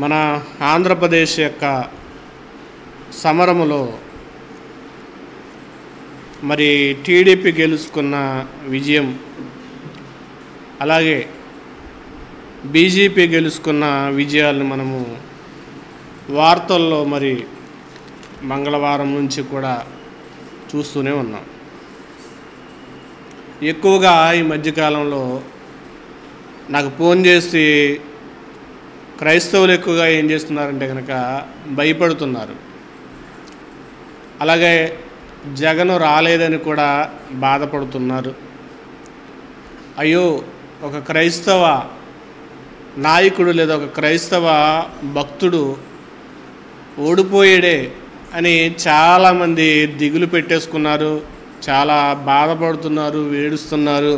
మన ఆంధ్రప్రదేశ్ యొక్క సమరములో మరి టీడీపీ గెలుచుకున్న విజయం, అలాగే బీజేపీ గెలుచుకున్న విజయాలను మనము వార్తల్లో మరి మంగళవారం నుంచి కూడా చూస్తూనే ఉన్నాం. ఎక్కువగా ఈ మధ్యకాలంలో నాకు ఫోన్ చేసి క్రైస్తవులు ఎక్కువగా ఏం చేస్తున్నారంటే కనుక భయపడుతున్నారు. అలాగే జగన్ రాలేదని కూడా బాధపడుతున్నారు. అయ్యో, ఒక క్రైస్తవ నాయకుడు లేదా ఒక క్రైస్తవ భక్తుడు ఓడిపోయాడే అని చాలామంది దిగులు పెట్టేసుకున్నారు, చాలా బాధపడుతున్నారు, ఏడుస్తున్నారు.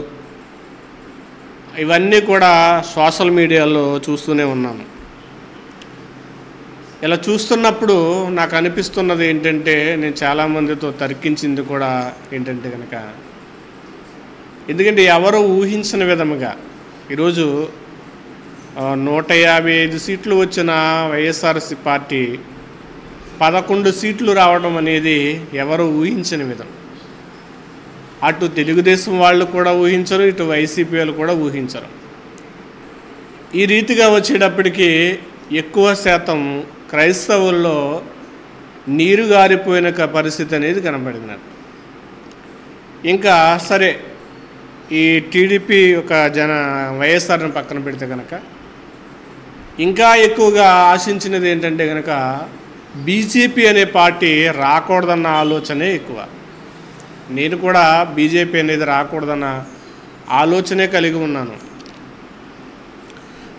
ఇవన్నీ కూడా సోషల్ మీడియాలో చూస్తూనే ఉన్నాను. ఇలా చూస్తున్నప్పుడు నాకు అనిపిస్తున్నది ఏంటంటే, నేను చాలామందితో తర్కించింది కూడా ఏంటంటే కనుక, ఎందుకంటే ఎవరో ఊహించిన విధముగా ఈరోజు 155 సీట్లు వచ్చిన వైఎస్ఆర్సీ పార్టీ 11 సీట్లు రావడం అనేది ఎవరు ఊహించిన విధం. అటు తెలుగుదేశం వాళ్ళు కూడా ఊహించరు, ఇటు వైసీపీ వాళ్ళు కూడా ఊహించరు. ఈ రీతిగా వచ్చేటప్పటికి ఎక్కువ శాతం క్రైస్తవుల్లో నీరు గారిపోయిన పరిస్థితి అనేది కనబడినట్టు. ఇంకా సరే, ఈ టీడీపీ ఒక వైఎస్ఆర్ని పక్కన పెడితే కనుక ఇంకా ఎక్కువగా ఆశించినది ఏంటంటే కనుక బీజేపీ అనే పార్టీ రాకూడదన్న ఆలోచనే ఎక్కువ. నేను కూడా బీజేపీ అనేది రాకూడదన్న ఆలోచనే కలిగి ఉన్నాను.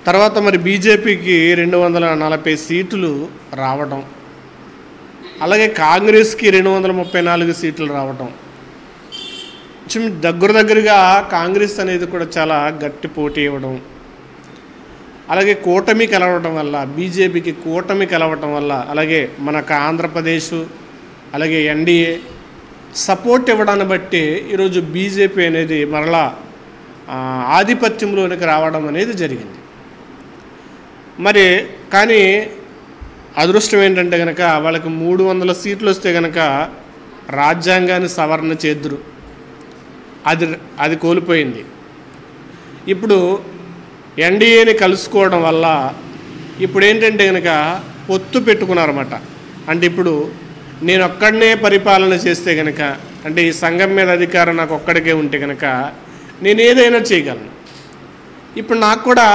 తర్వాత మరి బీజేపీకి 240 సీట్లు రావటం, అలాగే కాంగ్రెస్కి 234 సీట్లు రావటం, దగ్గరగా కాంగ్రెస్ అనేది కూడా చాలా గట్టి పోటీ ఇవ్వడం, అలాగే కూటమి కలవటం వల్ల, బీజేపీకి కూటమి కలవటం వల్ల, అలాగే మనకు ఆంధ్రప్రదేశ్ అలాగే ఎన్డీఏ సపోర్ట్ ఇవ్వడాన్ని బట్టి ఈరోజు బీజేపీ అనేది మరలా ఆధిపత్యంలోనికి రావడం అనేది జరిగింది. మరి కానీ అదృష్టం ఏంటంటే కనుక వాళ్ళకి 300 సీట్లు వస్తే కనుక రాజ్యాంగాన్ని సవరణ చేద్దురు, అది కోల్పోయింది. ఇప్పుడు ఎన్డీఏని కలుసుకోవడం వల్ల ఇప్పుడు ఏంటంటే కనుక పొత్తు పెట్టుకున్నారన్నమాట. అంటే ఇప్పుడు నేను ఒక్కడనే పరిపాలన చేస్తే కనుక, అంటే ఈ సంఘం మీద అధికారం నాకు ఒక్కడికే ఉంటే కనుక నేను ఏదైనా చేయగలను. ఇప్పుడు నాకు కూడా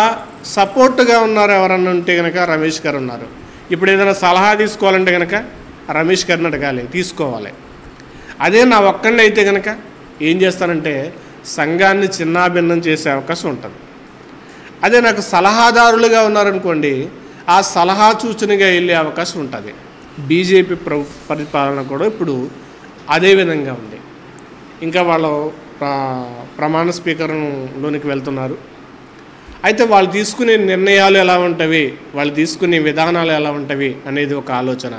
సపోర్ట్గా ఉన్నారు ఎవరన్నా ఉంటే కనుక రమేష్ గారు ఉన్నారు. ఇప్పుడు ఏదైనా సలహా తీసుకోవాలంటే కనుక రమేష్ గారిని అడగాలి, తీసుకోవాలి. అదే నా ఒక్కడిని అయితే కనుక ఏం చేస్తానంటే సంఘాన్ని చిన్నాభిన్నం చేసే అవకాశం ఉంటుంది. అదే నాకు సలహాదారులుగా ఉన్నారనుకోండి, ఆ సలహా సూచనగా వెళ్ళే అవకాశం ఉంటుంది. బీజేపీ పరిపాలన కూడా ఇప్పుడు అదే విధంగా ఉంది. ఇంకా వాళ్ళు ప్రమాణ స్వీకరణలోనికి వెళ్తున్నారు. అయితే వాళ్ళు తీసుకునే నిర్ణయాలు ఎలా ఉంటాయి, వాళ్ళు తీసుకునే విధానాలు ఎలా ఉంటాయి అనేది ఒక ఆలోచన.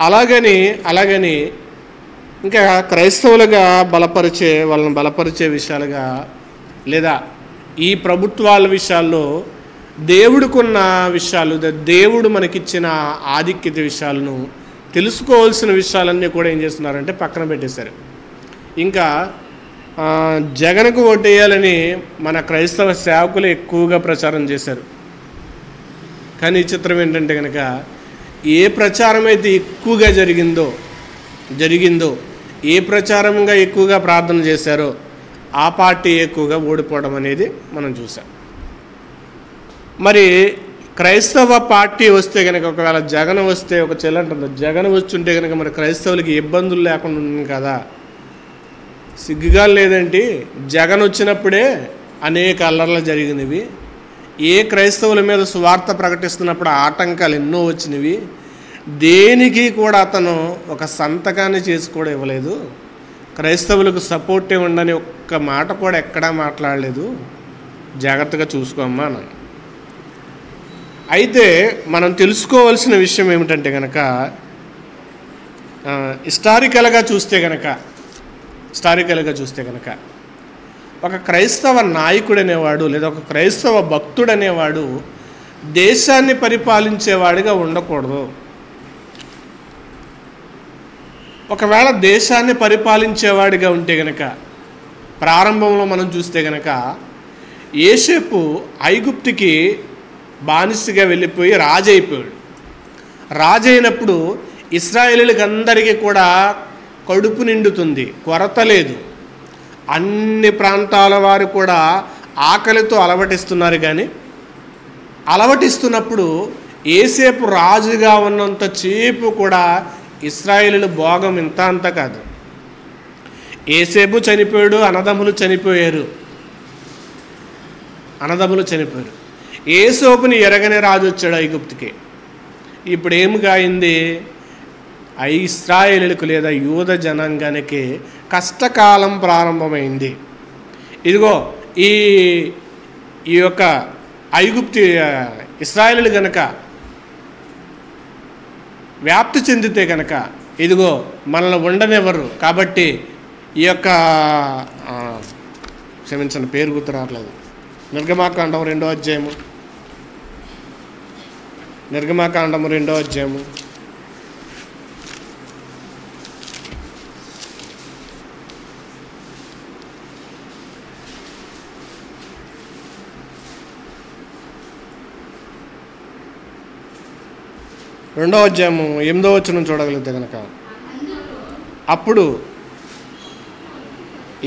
అలాగని ఇంకా క్రైస్తవులుగా వాళ్ళని బలపరిచే విషయాలుగా, లేదా ఈ ప్రభుత్వాల విషయాల్లో దేవుడికున్న విషయాలు, దేవుడు మనకిచ్చిన ఆధిక్యత విషయాలను తెలుసుకోవాల్సిన విషయాలన్నీ కూడా ఏం చేస్తున్నారంటే పక్కన పెట్టేశారు. ఇంకా జగన్కు ఓటేయాలని మన క్రైస్తవ సేవకులు ఎక్కువగా ప్రచారం చేశారు. కానీ ఈ చిత్రం ఏంటంటే కనుక ఏ ప్రచారం అయితే ఎక్కువగా జరిగిందో ఏ ప్రచారంగా ఎక్కువగా ప్రార్థన చేశారో ఆ పార్టీ ఎక్కువగా ఓడిపోవడం అనేది మనం చూసాం. మరి క్రైస్తవ పార్టీ వస్తే కనుక, ఒకవేళ జగన్ వస్తే, ఒక చెల్లంటుంది జగన్ వచ్చుంటే కనుక మరి క్రైస్తవులకి ఇబ్బందులు లేకుండా ఉంది కదా. సిగ్గుగా లేదంటే జగన్ వచ్చినప్పుడే అనేక అల్లర్లు జరిగినవి, ఏ క్రైస్తవుల మీద సువార్త ప్రకటిస్తున్నప్పుడు ఆటంకాలు ఎన్నో వచ్చినవి, దేనికి కూడా అతను ఒక సంతకాన్ని చేసి కూడా ఇవ్వలేదు, క్రైస్తవులకు సపోర్ట్ ఇవ్వండి ఒక్క మాట కూడా ఎక్కడా మాట్లాడలేదు, జాగ్రత్తగా చూసుకోమ్మా అన్నాను. అయితే మనం తెలుసుకోవాల్సిన విషయం ఏమిటంటే కనుక హిస్టారికల్గా చూస్తే కనుక ఒక క్రైస్తవ నాయకుడు అనేవాడు లేదా ఒక క్రైస్తవ భక్తుడు అనేవాడు దేశాన్ని పరిపాలించేవాడిగా ఉండకూడదు. ఒకవేళ దేశాన్ని పరిపాలించేవాడిగా ఉంటే గనక, ప్రారంభంలో మనం చూస్తే గనక యోసేపు ఐగుప్తుకి బానిసగా వెళ్ళిపోయి రాజు అయిపోయాడు. రాజు అయినప్పుడు ఇశ్రాయేలీయులకి అందరికీ కూడా కడుపు నిండుతుంది, కొరత లేదు. అన్ని ప్రాంతాల వారు కూడా ఆకలితో అలవటిస్తున్నారు. కానీ అలవటిస్తున్నప్పుడు యోసేపు రాజుగా ఉన్నంత సేపు కూడా ఇశ్రాయేలీయుల భోగం ఇంత అంత కాదు. యోసేపు చనిపోయాడు, అన్నదమ్ములు చనిపోయారు. యోసేపుని ఎరగని రాజు వచ్చాడు ఐగుప్తుకి. ఇప్పుడు ఏమిగా అయింది? ఇశ్రాయేలీయులకు లేదా యూద జనాంగానికి కష్టకాలం ప్రారంభమైంది. ఇదిగో ఈ యొక్క ఐగుప్తు ఇశ్రాయేలీయులు గనక వ్యాప్తి చెందితే కనుక ఇదిగో మనల్ని ఉండనివ్వరు. కాబట్టి ఈ యొక్క క్షమించండి, పేరు గుర్తు రావట్లేదు. నిర్గమాకాండం 2వ అధ్యాయము 2వ అధ్యాయము 8వ వచనం చూడగలిగితే కనుక, అప్పుడు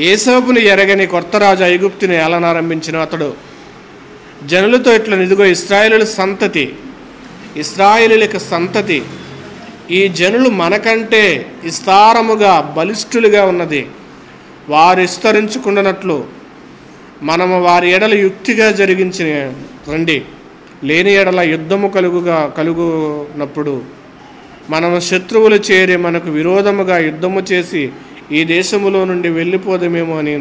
యోసేపుని ఎరగని కొత్త రాజు ఐగుప్తుని ఏలనారంభించిన అతడు జనులతో ఇట్లా, ఇదిగో ఇశ్రాయేలీయులకు సంతతి, ఈ జనులు మనకంటే విస్తారముగా బలిష్ఠులుగా ఉన్నది. వారు విస్తరించుకున్నట్లు మనము వారి ఎడల యుక్తిగా జరిగించిన రండి. లేని ఎడల యుద్ధము కలుగునప్పుడు మనము శత్రువులు చేరి మనకు విరోధముగా యుద్ధము చేసి ఈ దేశములో నుండి వెళ్ళిపోదమేమో అని.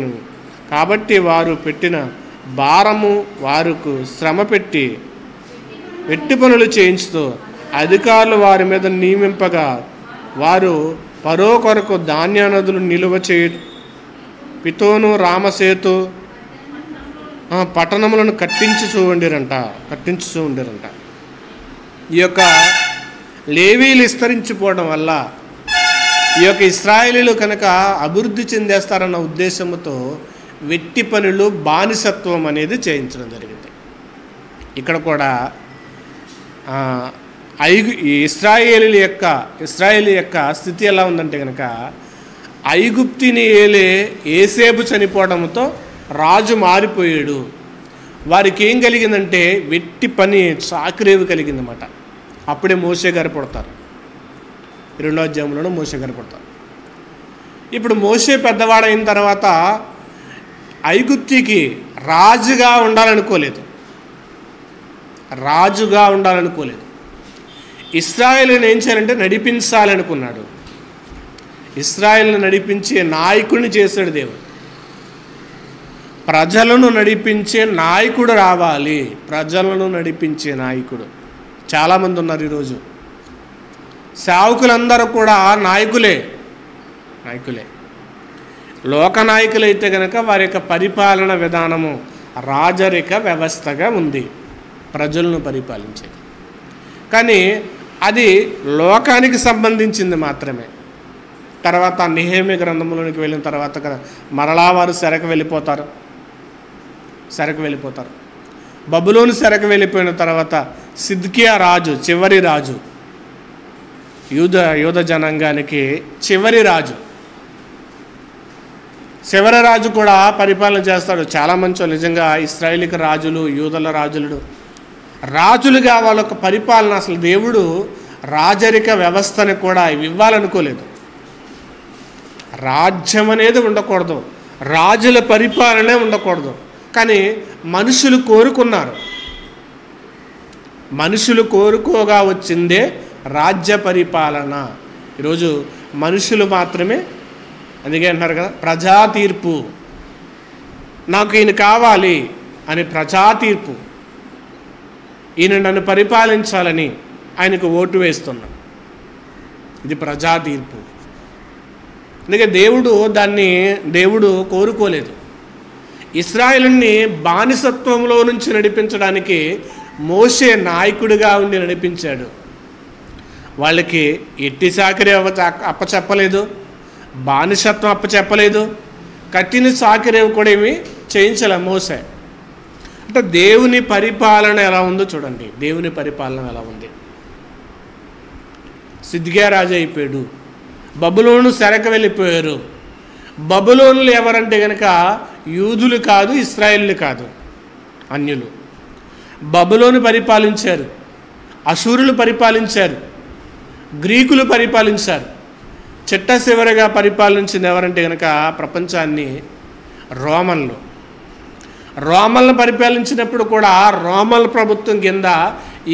కాబట్టి వారు పెట్టిన భారము వారికి శ్రమ పెట్టి వెట్టి పనులు చేయించుతూ అధికారులు వారి మీద నియమింపగా వారు పరో కొరకు ధాన్యానదులు నిలువ చేయ పితోను రామసేతు పట్టణములను కట్టించుచూ ఉండిరంట. ఈ యొక్క లేవీలు విస్తరించిపోవడం వల్ల ఈ యొక్క ఇశ్రాయేలీయులు కనుక అభివృద్ధి చెందేస్తారన్న ఉద్దేశంతో వెట్టి పనులు, బానిసత్వం అనేది చేయించడం జరిగింది. ఇక్కడ కూడా ఇశ్రాయేలు యొక్క స్థితి ఎలా ఉందంటే కనుక, ఐగుప్తిని ఏలే యోసేపు చనిపోవడంతో రాజు మారిపోయాడు. వారికి ఏం కలిగిందంటే వెట్టి పని, చాకరేవి కలిగిందన్నమాట. అప్పుడే మోషే గారు పుడతారు. 2వ అధ్యాయంలోనూ మోషే గారు పుడతారు. ఇప్పుడు మోషే పెద్దవాడైన తర్వాత ఐగుప్తికి రాజుగా ఉండాలనుకోలేదు. ఇశ్రాయేలుని ఏం చేయాలంటే నడిపించాలనుకున్నాడు. ఇశ్రాయేలుని నడిపించే నాయకుడిని చేశాడు దేవుడు. ప్రజలను నడిపించే నాయకుడు రావాలి. ప్రజలను నడిపించే నాయకుడు చాలామంది ఉన్నారు ఈరోజు. సేవకులందరూ కూడా నాయకులే. లోక నాయకులైతే కనుక వారి యొక్క పరిపాలన విధానము రాజరిక వ్యవస్థగా ఉంది, ప్రజలను పరిపాలించేది. కానీ అది లోకానికి సంబంధించింది మాత్రమే. తర్వాత నెహెమ్యా గ్రంథంలోనికి వెళ్ళిన తర్వాత మరలా వారు చెరకు వెళ్ళిపోతారు. బబులోను చెరకు వెళ్ళిపోయిన తర్వాత సిద్కియా రాజు, చివరి రాజు, యూద జనాంగానికి చివరి రాజు కూడా పరిపాలన చేస్తాడు. చాలా మంచి నిజంగా ఇశ్రాయేలీకి రాజులు, యూదల రాజులుగా వాళ్ళ యొక్క పరిపాలన, అసలు దేవుడు రాజరిక వ్యవస్థని కూడా ఇవ్వాలనుకోలేదు. రాజ్యం అనేది ఉండకూడదు, రాజుల పరిపాలనే ఉండకూడదు. కానీ మనుషులు కోరుకోగా వచ్చిందే రాజ్య పరిపాలన. ఈరోజు మనుషులు మాత్రమే, అందుకే అంటున్నారు కదా ప్రజా తీర్పు, నాకు ఈయన కావాలి అని ప్రజా తీర్పు, ఈయన నన్ను పరిపాలించాలని ఆయనకు ఓటు వేస్తున్నాడు. ఇది ప్రజా తీర్పు. అందుకే దేవుడు కోరుకోలేదు. ఇశ్రాయేలుని బానిసత్వంలో నుంచి నడిపించడానికి మోషే నాయకుడిగా ఉండి నడిపించాడు. వాళ్ళకి ఎట్టి చాకరీ అప్పచెప్పలేదు, బానిసత్వం అప్పచెప్పలేదు, కఠిన చాకరీ కూడా ఏమి చేయించలే మోసే. అంటే దేవుని పరిపాలన ఎలా ఉందో చూడండి. దేవుని పరిపాలన ఎలా ఉంది. సిద్కియా రాజు అయిపోయాడు, బబులోను చెరకు వెళ్ళిపోయారు. బబులోనులు ఎవరంటే కనుక యూదులు కాదు, ఇశ్రాయేలు కాదు, అన్యులు. బబులోను పరిపాలించారు, అశూరులు పరిపాలించారు, గ్రీకులు పరిపాలించారు. చిట్ట చివరిగా పరిపాలించింది ఎవరంటే కనుక ప్రపంచాన్ని రోమన్లు. రోమన్లు పరిపాలించినప్పుడు కూడా రోమన్ ప్రభుత్వం కింద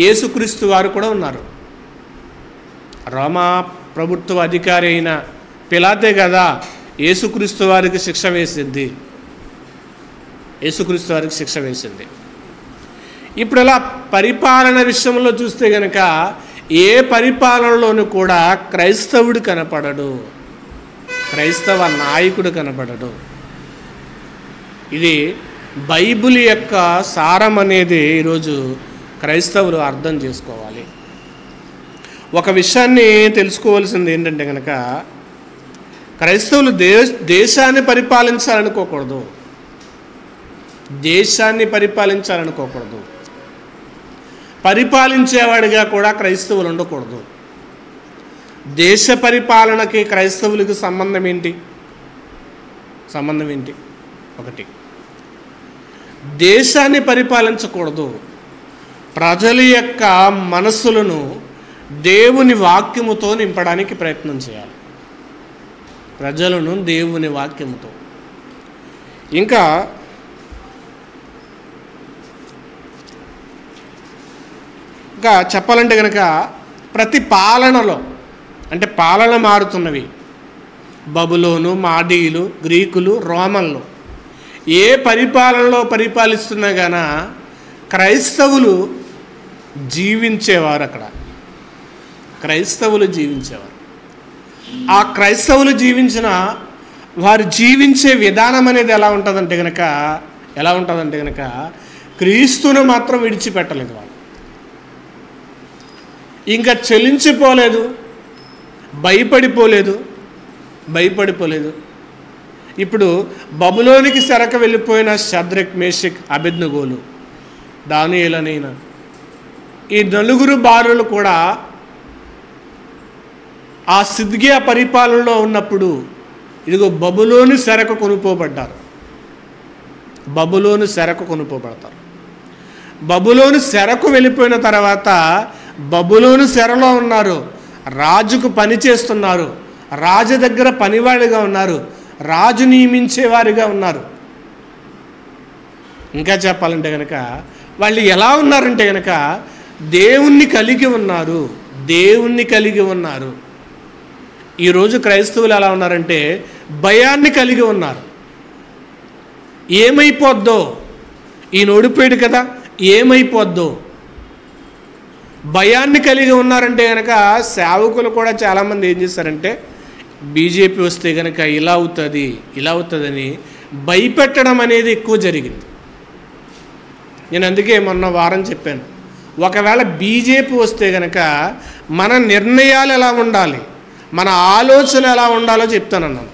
యేసుక్రీస్తు వారు కూడా ఉన్నారు. రోమా ప్రభుత్వ అధికారి అయిన పిలాతే కదా యేసుక్రీస్తు వారికి శిక్ష వేసింది. యేసుక్రీస్తు వారికి శిక్ష వేసింది. ఇప్పుడు ఇలా పరిపాలన విషయంలో చూస్తే కనుక ఏ పరిపాలనలోనూ కూడా క్రైస్తవుడు కనపడడు, క్రైస్తవ నాయకుడు కనపడడు. ఇది బైబిల్ యొక్క సారం అనేది ఈరోజు క్రైస్తవులు అర్థం చేసుకోవాలి. ఒక విషయాన్ని తెలుసుకోవాల్సింది ఏంటంటే కనుక క్రైస్తవులు దేశాన్ని పరిపాలించాలనుకోకూడదు, దేశాన్ని పరిపాలించాలనుకోకూడదు. పరిపాలించేవాడిగా కూడా క్రైస్తవులు ఉండకూడదు. దేశ పరిపాలనకి క్రైస్తవులకు సంబంధం ఏంటి? సంబంధం ఏంటి? ఒకటి, దేశాన్ని పరిపాలించకూడదు. ప్రజల యొక్క మనస్సులను దేవుని వాక్యముతో నింపడానికి ప్రయత్నం చేయాలి. ప్రజలను దేవుని వాక్యముతో. ఇంకా చెప్పాలంటే కనుక ప్రతి పాలనలో, అంటే పాలన మారుతున్నవి, బబులోను, మాదీయులు, గ్రీకులు, రోమన్లు ఏ పరిపాలనలో పరిపాలిస్తున్నా గాన క్రైస్తవులు జీవించేవారు. అక్కడ క్రైస్తవులు జీవించేవారు. ఆ క్రైస్తవులు జీవించిన వారు జీవించే విధానం అనేది ఎలా ఉంటుందంటే కనుక క్రీస్తును మాత్రం విడిచిపెట్టలేదు. వాళ్ళు ఇంకా చెలించిపోలేదు, భయపడిపోలేదు. ఇప్పుడు బబులోనికి చెరకు వెళ్ళిపోయిన షద్రక్, మేషక్, అబేద్నెగోలు, దానియేలనైనా ఈ నలుగురు బాలులు కూడా ఆ సిద్కియా పరిపాలనలో ఉన్నప్పుడు ఇదిగో బబులోను చెరకు కొనుక్కోబడ్డారు. బబులోను చెరకు వెళ్ళిపోయిన తర్వాత బబులోను చెరలో ఉన్నారు, రాజుకు పని చేస్తున్నారు, రాజు దగ్గర పనివాడిగా ఉన్నారు, రాజు నియమించేవారిగా ఉన్నారు. ఇంకా చెప్పాలంటే కనుక వాళ్ళు ఎలా ఉన్నారంటే కనుక దేవుణ్ణి కలిగి ఉన్నారు. ఈరోజు క్రైస్తవులు ఎలా ఉన్నారంటే భయాన్ని కలిగి ఉన్నారు. ఏమైపోద్దో, ఈయన ఓడిపోయాడు కదా, ఏమైపోద్దో భయాన్ని కలిగి ఉన్నారంటే కనుక సేవకులు కూడా చాలామంది ఏం చేస్తారంటే బీజేపీ వస్తే కనుక ఇలా అవుతుందని భయపెట్టడం అనేది ఎక్కువ జరిగింది. నేను అందుకే మొన్న వారం చెప్పాను, ఒకవేళ బీజేపీ వస్తే కనుక మన నిర్ణయాలు ఎలా ఉండాలి, మన ఆలోచన ఎలా ఉండాలో చెప్తానన్నాను.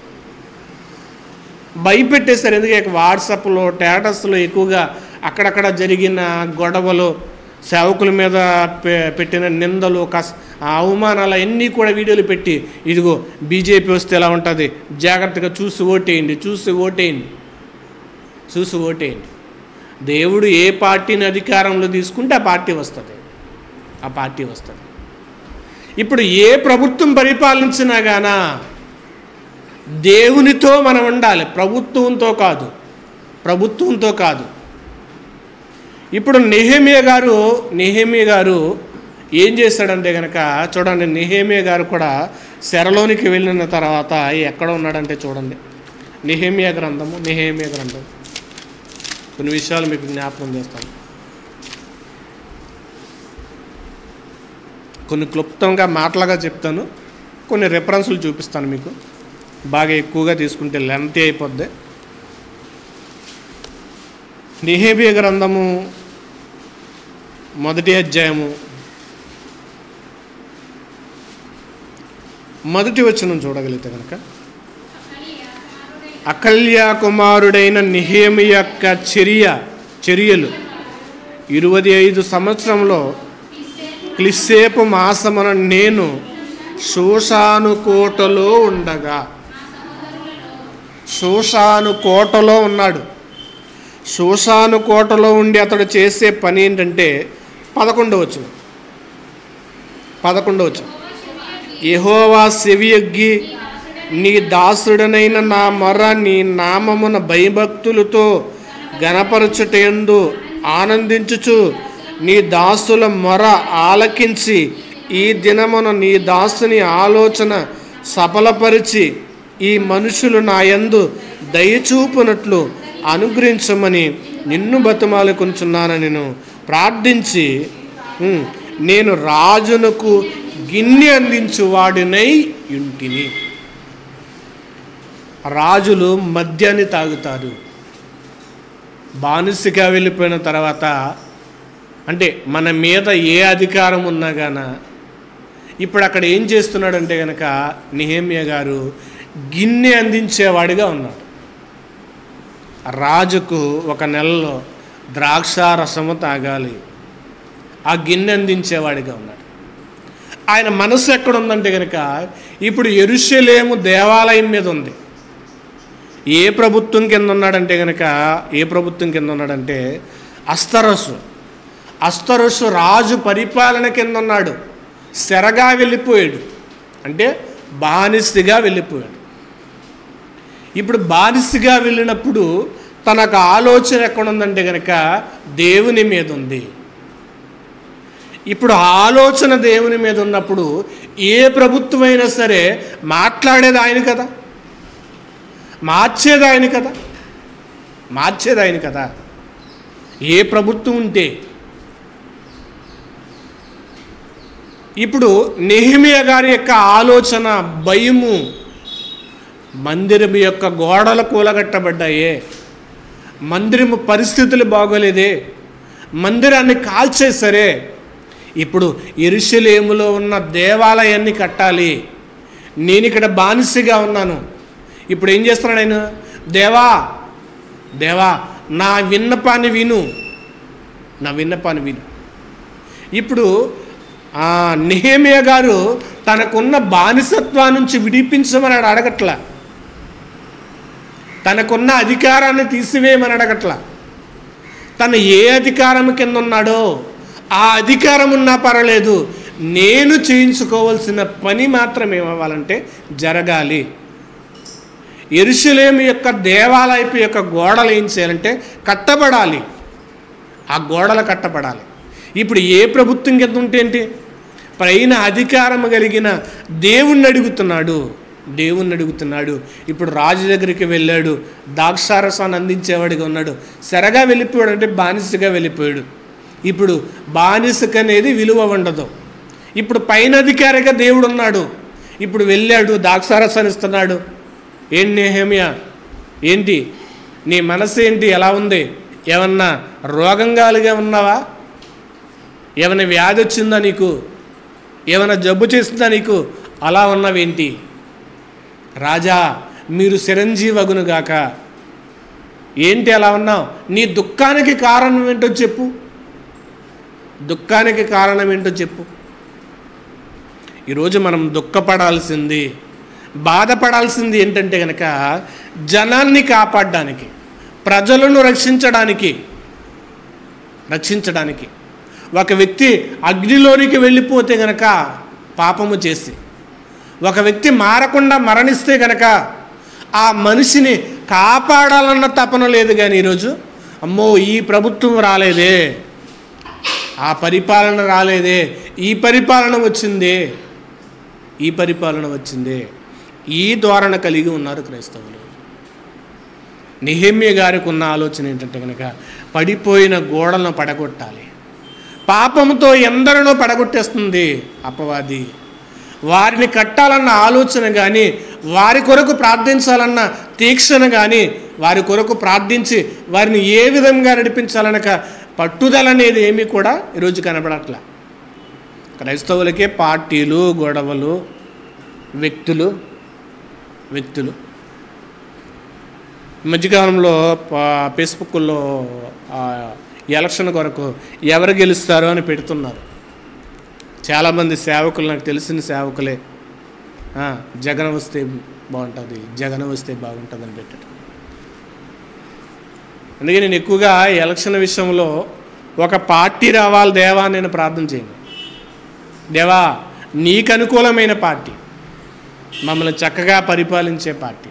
భయపెట్టేస్తారు. ఎందుకంటే వాట్సాప్లో, స్టేటస్లో ఎక్కువగా అక్కడక్కడ జరిగిన గొడవలు, సేవకుల మీద పెట్టిన నిందలు, అవమానాలు అన్నీ కూడా వీడియోలు పెట్టి ఇదిగో బీజేపీ వస్తే ఎలా ఉంటుంది, జాగ్రత్తగా చూసి ఓటేయండి. దేవుడు ఏ పార్టీని అధికారంలో తీసుకుంటే ఆ పార్టీ వస్తుంది. ఇప్పుడు ఏ ప్రభుత్వం పరిపాలించినా గాన దేవునితో మనం ఉండాలి, ప్రభుత్వంతో కాదు. ఇప్పుడు నెహెమియా గారు ఏం చేశాడంటే కనుక చూడండి, నెహెమియా గారు కూడా చెరలోనికి వెళ్ళిన తర్వాత ఎక్కడ ఉన్నాడంటే చూడండి, నెహెమియా గ్రంథం కొన్ని విషయాలు మీకు జ్ఞాపకం చేస్తాను. కొన్ని క్లుప్తంగా మాటలుగా చెప్తాను, కొన్ని రెఫరెన్సులు చూపిస్తాను మీకు. బాగా ఎక్కువగా తీసుకుంటే లెంత్ అయిపోద్ది. నెహెమియా గ్రంథము మొదటి అధ్యాయము మొదటి వచనం చూడగలిగితే కనుక, అకల్యా కుమారుడైన నెహెమీయా యొక్క చర్యలు 25 సంవత్సరంలో క్లిస్సేపు మాసమున నేను షూషాను కోటలో ఉండగా, షూషాను కోటలో ఉన్నాడు. షూషాను కోటలో ఉండి అతడు చేసే పని ఏంటంటే 11వ వచనం, యెహోవా చెవియొగ్గి నీ దాసుడనైన నా మొర నీ నామమున భయభక్తులతో గణపరచుటయందు ఆనందించుచు నీ దాసుల మొర ఆలకించి ఈ దినమున నీ దాసుని ఆలోచన సఫలపరిచి ఈ మనుషులు నా యందు దయచూపునట్లు అనుగ్రహించమని నిన్ను బతిమాలుకొనుచున్నాను. నేను ప్రార్థించి నేను రాజునకు గిన్నె అందించువాడినై యుంటిని. రాజులు మద్యాన్ని తాగుతారు. బానిసగా వెళ్ళిపోయిన తర్వాత, అంటే మన మీద ఏ అధికారం ఉన్నా గాన, ఇప్పుడు అక్కడ ఏం చేస్తున్నాడంటే కనుక నెహెమీయా గారు గిన్నె అందించేవాడిగా ఉన్నాడు. రాజుకు 1 నెలలో ద్రాక్ష రసము తాగాలి, ఆ గిన్నె అందించేవాడిగా ఉన్నాడు. ఆయన మనసు ఎక్కడుందంటే కనుక ఇప్పుడు యెరూషలేము దేవాలయం మీద ఉంది. ఏ ప్రభుత్వం కింద ఉన్నాడంటే కనుక, అస్తరసు రాజు పరిపాలన కింద ఉన్నాడు. సెరగా వెళ్ళిపోయాడు, అంటే బానిసగా వెళ్ళిపోయాడు. ఇప్పుడు బానిసగా వెళ్ళినప్పుడు తనకు ఆలోచన ఎక్కడుందంటే కనుక దేవుని మీద ఉంది. ఇప్పుడు ఆలోచన దేవుని మీద ఉన్నప్పుడు ఏ ప్రభుత్వం అయినా సరే మాట్లాడేది ఆయన కదా, మార్చేది ఆయన కదా. ఏ ప్రభుత్వం ఉంటే ఇప్పుడు నెహెమీయా గారి యొక్క ఆలోచన, భయము, మందిరం యొక్క గోడలు కూలగట్టబడ్డాయే, మందిరము పరిస్థితులు బాగోలేదే, మందిరాన్ని కాల్చేసరే, ఇప్పుడు యెరూషలేములో ఉన్న దేవాలయాన్ని కట్టాలి, నేను ఇక్కడ బానిసగా ఉన్నాను. ఇప్పుడు ఏం చేస్తున్నాడు ఆయన? దేవా నా విన్నపాన్ని విను. ఇప్పుడు నెహెమీయా గారు తనకున్న బానిసత్వం నుంచి విడిపించమని అడగట్లా, తనకున్న అధికారాన్ని తీసివేయమని అడగట్లా. తను ఏ అధికారం కింద ఉన్నాడో ఆ అధికారం ఉన్నా పర్వాలేదు, నేను చేయించుకోవాల్సిన పని మాత్రం ఏమవ్వాలంటే జరగాలి. యెరూషలేము యొక్క దేవాలయపు యొక్క గోడలు ఏం చేయాలంటే కట్టబడాలి, ఆ గోడలు కట్టబడాలి. ఇప్పుడు ఏ ప్రభుత్వం కింద ఉంటే ఏంటి? పైన అధికారం కలిగిన దేవుణ్ణి అడుగుతున్నాడు. ఇప్పుడు రాజు దగ్గరికి వెళ్ళాడు, ద్రాక్షారసాన్ని అందించేవాడిగా ఉన్నాడు. సెరగా వెళ్ళిపోయాడు, అంటే బానిసగా వెళ్ళిపోయాడు. ఇప్పుడు బానిసకు అనేది విలువ ఉండదు. ఇప్పుడు పైన అధికారిగా దేవుడు ఉన్నాడు. ఇప్పుడు వెళ్ళాడు, ద్రాక్షారసాన్ని ఇస్తున్నాడు. ఏంటి నెహెమీయా, ఏంటి నీ మనసు ఏంటి, ఎలా ఉంది? ఏమన్నా రోగంగాలుగా ఉన్నావా? ఏమైనా వ్యాధి వచ్చిందా నీకు? ఏమైనా జబ్బు చేస్తుందా నీకు? అలా ఉన్నావేంటి? రాజా మీరు చిరంజీవగునుగాక. ఏంటి అలా ఉన్నావు? నీ దుఃఖానికి కారణం ఏంటో చెప్పు. ఈరోజు మనం దుఃఖపడాల్సింది, బాధపడాల్సింది ఏంటంటే కనుక జనాన్ని కాపాడడానికి, ప్రజలను రక్షించడానికి. ఒక వ్యక్తి అగ్నిలోనికి వెళ్ళిపోతే గనక పాపము చేసి, ఒక వ్యక్తి మారకుండా మరణిస్తే గనక ఆ మనిషిని కాపాడాలన్న తపన లేదు. కానీ ఈరోజు అమ్మో ఈ ప్రభుత్వం రాలేదే, ఆ పరిపాలన రాలేదే, ఈ పరిపాలన వచ్చిందే, ఈ ధోరణ కలిగి ఉన్నారు క్రైస్తవులు. నెహెమీయా గారికి ఉన్న ఆలోచన ఏంటంటే కనుక పడిపోయిన గోడలను పడగొట్టాలి. పాపంతో ఎందరినో పడగొట్టేస్తుంది అపవాది. వారిని కట్టాలన్న ఆలోచన కానీ, వారి కొరకు ప్రార్థించాలన్న తీక్షణ కానీ, వారి కొరకు ప్రార్థించి వారిని ఏ విధంగా నడిపించాలనక పట్టుదల అనేది ఏమీ కూడా ఈరోజు కనబడట్లా. క్రైస్తవులకే పార్టీలు, గొడవలు, వ్యక్తులు. మధ్యకాలంలో ఫేస్బుక్లో ఎలక్షన్ కొరకు ఎవరు గెలుస్తారో అని పెడుతున్నారు. చాలామంది సేవకులు, నాకు తెలిసిన సేవకులే, జగన్ వస్తే బాగుంటుంది, జగన్ వస్తే బాగుంటుంది అని పెట్టాడు. అందుకే నేను ఎక్కువగా ఎలక్షన్ విషయంలో ఒక పార్టీ రావాలి దేవా అని నేను ప్రార్థన చేయను. దేవా, నీకు అనుకూలమైన పార్టీ, మమ్మల్ని చక్కగా పరిపాలించే పార్టీ,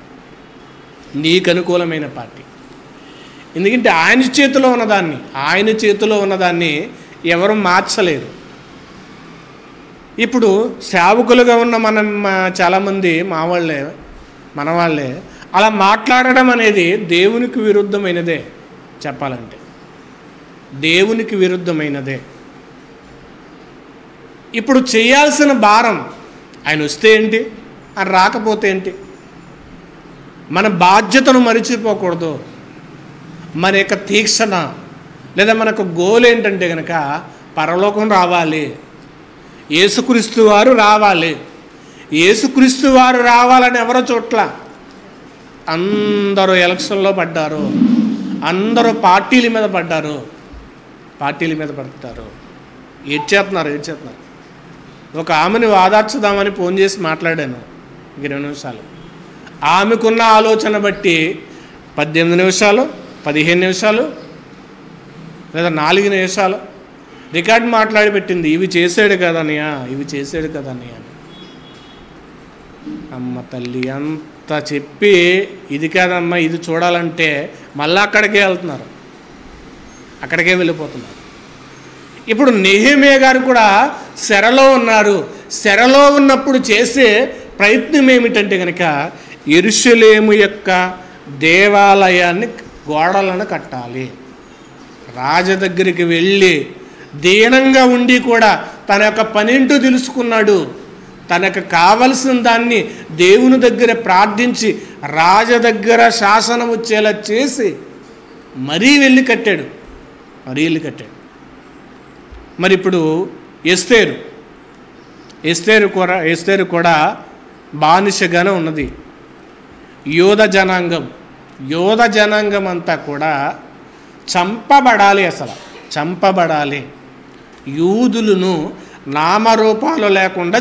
నీకు అనుకూలమైన పార్టీ. ఎందుకంటే ఆయన చేతిలో ఉన్నదాన్ని ఎవరు మార్చలేరు. ఇప్పుడు సేవకులుగా ఉన్న చాలామంది మన వాళ్ళే అలా మాట్లాడడం అనేది దేవునికి విరుద్ధమైనదే. చెప్పాలంటే దేవునికి విరుద్ధమైనదే. ఇప్పుడు చేయాల్సిన భారం, ఆయన వస్తే ఏంటి, ఆయన రాకపోతే ఏంటి, మన బాధ్యతను మరిచిపోకూడదు. మన యొక్క తీక్షణ లేదా మనకు గోల్ ఏంటంటే కనుక పరలోకం రావాలి, యేసుక్రీస్తు వారు రావాలి. యేసుక్రీస్తు వారు రావాలని ఎవరో చోట్ల అందరూ ఎలక్షన్లో పడ్డారు, అందరూ పార్టీల మీద పడ్డారు, ఏడ్చేస్తున్నారు. ఒక ఆమెను వాదార్చుదామని ఫోన్ చేసి మాట్లాడాను 20 నిమిషాలు. ఆమెకున్న ఆలోచన బట్టి 18 నిమిషాలు, 15 నిమిషాలు లేదా 4 నిమిషాలు రికార్డు మాట్లాడి పెట్టింది. ఇవి చేసాడు కదన్నయ్య అని. అమ్మ తల్లి, అంత చెప్పి ఇది కాదమ్మా ఇది చూడాలంటే మళ్ళీ అక్కడికే వెళ్ళిపోతున్నారు. ఇప్పుడు నెహెమ్యా గారు కూడా చెరలో ఉన్నారు. చెరలో ఉన్నప్పుడు చేసే ప్రయత్నం ఏమిటంటే కనుక యెరూషలేము యొక్క దేవాలయాన్ని గోడలను కట్టాలి. రాజ దగ్గరికి వెళ్ళి దీనంగా ఉండి కూడా తన యొక్క పనేంటో తెలుసుకున్నాడు. తనకు కావలసిన దాన్ని దేవుని దగ్గర ప్రార్థించి రాజ దగ్గర శాసనం వచ్చేలా చేసి మరీ వెళ్ళి కట్టాడు. మరి ఇప్పుడు ఎస్తేరు కూడా బానిసగానే ఉన్నది. యోధ జనాంగం అంతా కూడా చంపబడాలి. యూదులను నామరూపాలు లేకుండా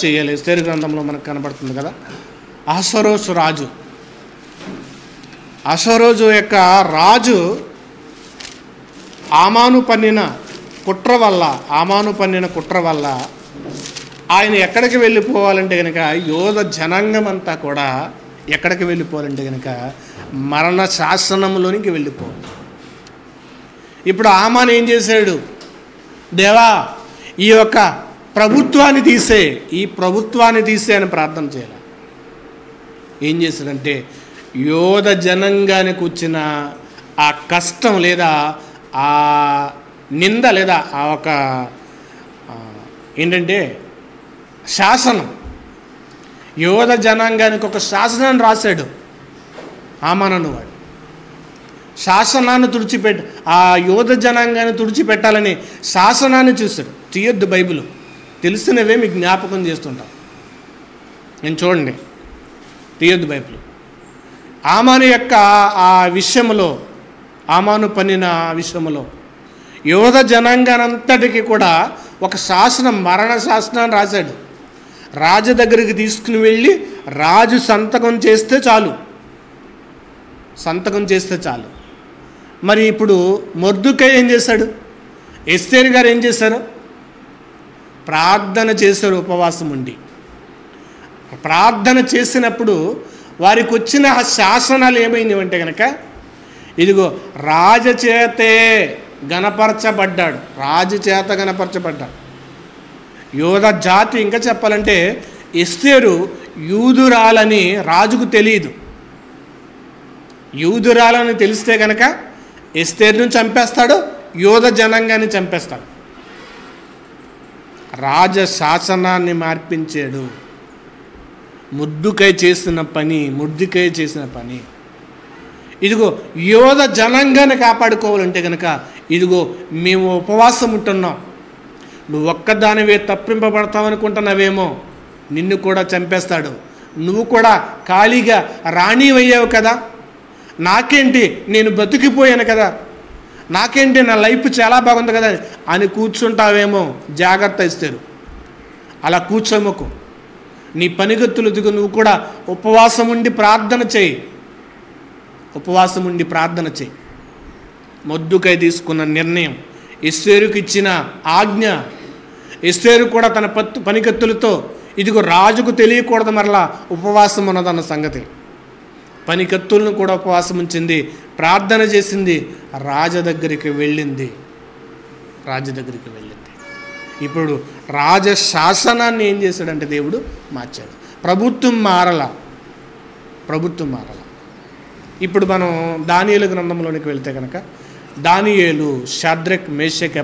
చేయాలి. ఎస్తేరు గ్రంథంలో మనకు కనబడుతుంది కదా. అహరోజు యొక్క రాజు ఆమాను పన్నిన కుట్ర వల్ల ఆయన ఎక్కడికి వెళ్ళిపోవాలంటే కనుక యోధ జనాంగం అంతా కూడా ఎక్కడికి వెళ్ళిపోవాలంటే కనుక మరణ శాసనంలోనికి వెళ్ళిపోవాలి. ఇప్పుడు ఆమాను ఏం చేశాడు, దేవా ఈ యొక్క ప్రభుత్వాన్ని తీసే అని ప్రార్థన చేయాలి. ఏం చేశాడంటే యోధ జనాంగానికి వచ్చిన ఆ కష్టం లేదా ఆ నింద లేదా ఆ ఒక ఏంటంటే శాసనం, యోధ జనాంగానికి ఒక శాసనాన్ని రాశాడు ఆమాను వాడు. శాసనాన్ని ఆ యోధ జనాంగాన్ని తుడిచిపెట్టాలని శాసనాన్ని చూశాడు. తీయొద్దు, బైబిల్ తెలిసినవే మీకు జ్ఞాపకం చేస్తుంటాం. నేను చూడండి, తీయొద్దు బైబిల్. ఆమాను యొక్క ఆ విషయంలో, ఆమాను పన్నిన విషయంలో యోధ జనాంగానంతటికి కూడా ఒక శాసనం, మరణ శాసనాన్ని రాశాడు. రాజు దగ్గరికి తీసుకుని వెళ్ళి రాజు సంతకం చేస్తే చాలు. మరి ఇప్పుడు మొర్దుకై ఏం చేశాడు, ఎస్తేరు గారు ఏం చేశారు, ప్రార్థన చేశారు. ఉపవాసం ఉండి ప్రార్థన చేసినప్పుడు వారికి వచ్చిన ఆ శాసనాలు ఏమైందంటే కనుక, ఇదిగో రాజు చేత గణపరచబడ్డాడు. యోధ జాతి, ఇంకా చెప్పాలంటే ఎస్తేరు యూదురాలని రాజుకు తెలియదు. యూదురాలని తెలిస్తే కనుక ఎస్తేరును చంపేస్తాడు, యోధ జనాంగాన్ని చంపేస్తాడు. రాజ శాసనాన్ని మార్పించాడు. ముర్దుకై చేసిన పని. ఇదిగో యోధ జనాంగాన్ని కాపాడుకోవాలంటే కనుక ఇదిగో మేము ఉపవాసం ఉంటున్నాం. నువ్వు ఒక్కదానివే తప్పింపబడతావు అనుకుంటున్నావేమో, నిన్ను కూడా చంపేస్తాడు. నువ్వు కూడా ఖాళీగా రాణివయ్యావు కదా, నాకేంటి నేను బతికిపోయాను కదా, నాకేంటి నా లైఫ్ చాలా బాగుంది కదా అని కూర్చుంటావేమో. జాగ్రత్త ఇస్తారు. అలా కూర్చోమకు. నీ పనిగత్తులు దిగు. నువ్వు కూడా ఉపవాసం ఉండి ప్రార్థన చేయి. ఉపవాసం ఉండి ప్రార్థన చేయి. మొద్దుకై తీసుకున్న నిర్ణయం, ఎస్తేరుకు ఇచ్చిన ఆజ్ఞ. ఎస్తేరు కూడా తన పనికత్తులతో ఇదిగో రాజుకు తెలియకూడదు మరలా ఉపవాసం ఉన్నదన్న సంగతి. పనికత్తులను కూడా ఉపవాసం ఉంచింది, ప్రార్థన చేసింది, రాజు దగ్గరికి వెళ్ళింది. ఇప్పుడు రాజ శాసనాన్ని ఏం చేశాడంటే దేవుడు మార్చాడు. ప్రభుత్వం మారల. ఇప్పుడు మనం దానియేలు గ్రంథంలోనికి వెళ్తే కనుక దానియేలు, షద్రక్, మేషక్,